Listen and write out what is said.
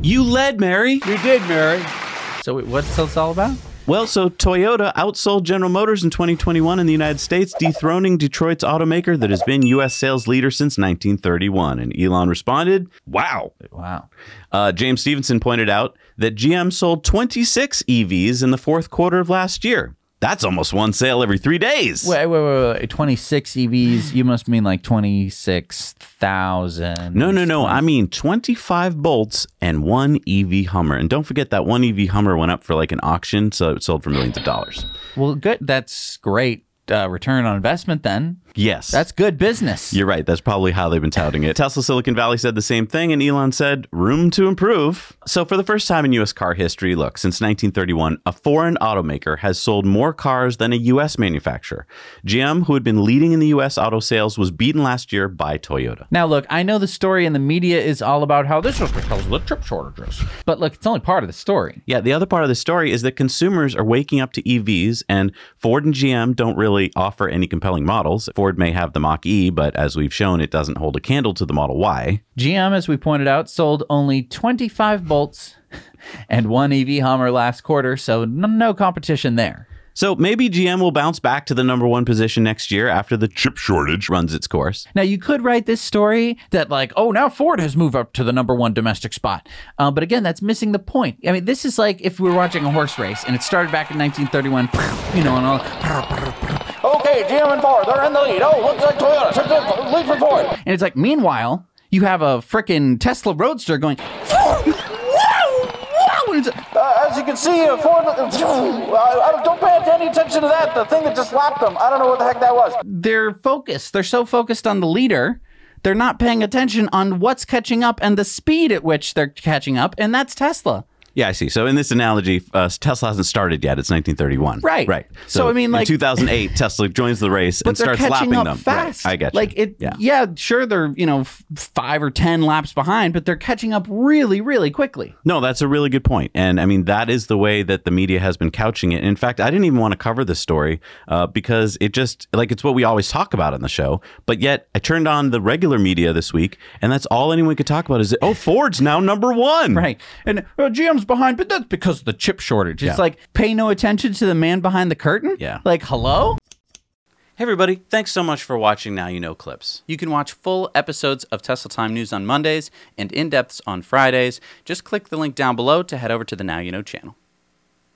You led, Mary. You did, Mary. So what's this all about? Well, so Toyota outsold General Motors in 2021 in the United States, dethroning Detroit's automaker that has been U.S. sales leader since 1931. And Elon responded, wow. Wow. James Stevenson pointed out that GM sold 26 EVs in the fourth quarter of last year. That's almost one sale every 3 days. Wait. 26 EVs? You must mean like 26,000. No. I mean 25 Bolts and one EV Hummer. And don't forget that one EV Hummer went up for like an auction, so it sold for millions of dollars. Well, good. That's great return on investment then. Yes. That's good business. You're right. That's probably how they've been touting it. Tesla Silicon Valley said the same thing, and Elon said, room to improve. So for the first time in U.S. car history, look, since 1931, a foreign automaker has sold more cars than a U.S. manufacturer. GM, who had been leading in the U.S. auto sales, was beaten last year by Toyota. Now, look, I know the story in the media is all about how this is because of the chip shortages. But look, it's only part of the story. Yeah, the other part of the story is that consumers are waking up to EVs, and Ford and GM don't really offer any compelling models. Ford may have the Mach-E, but as we've shown, it doesn't hold a candle to the Model Y. GM, as we pointed out, sold only 25 Bolts and one EV Hummer last quarter, so no competition there. So maybe GM will bounce back to the #1 position next year after the chip shortage runs its course. Now, you could write this story that like, oh, now Ford has moved up to the #1 domestic spot. But again, that's missing the point. I mean, this is like if we were watching a horse race and it started back in 1931, you know, and all. Okay, GM and Ford, they're in the lead. Oh, looks like Toyota took the lead for Ford. And it's like, meanwhile, you have a frickin' Tesla Roadster going, as you can see, Ford, don't pay any attention to that. The thing that just slapped them. I don't know what the heck that was. They're focused. They're so focused on the leader, they're not paying attention on what's catching up and the speed at which they're catching up, and that's Tesla. Yeah, I see. So in this analogy, Tesla hasn't started yet. It's 1931. Right. So I mean, like, in 2008, Tesla joins the race and starts lapping them. Fast. Right. I get you. Like yeah, sure, they're 5 or 10 laps behind, but they're catching up really, really quickly. No, that's a really good point. And I mean, that is the way that the media has been couching it. In fact, I didn't even want to cover this story because it just it's what we always talk about on the show. But yet I turned on the regular media this week, and that's all anyone could talk about is Ford's now #1. Right. And GM's behind, but that's because of the chip shortage. It's like, pay no attention to the man behind the curtain? Yeah. Like, hello? Hey everybody, thanks so much for watching Now You Know Clips. You can watch full episodes of Tesla Time News on Mondays and in-depths on Fridays. Just click the link down below to head over to the Now You Know channel.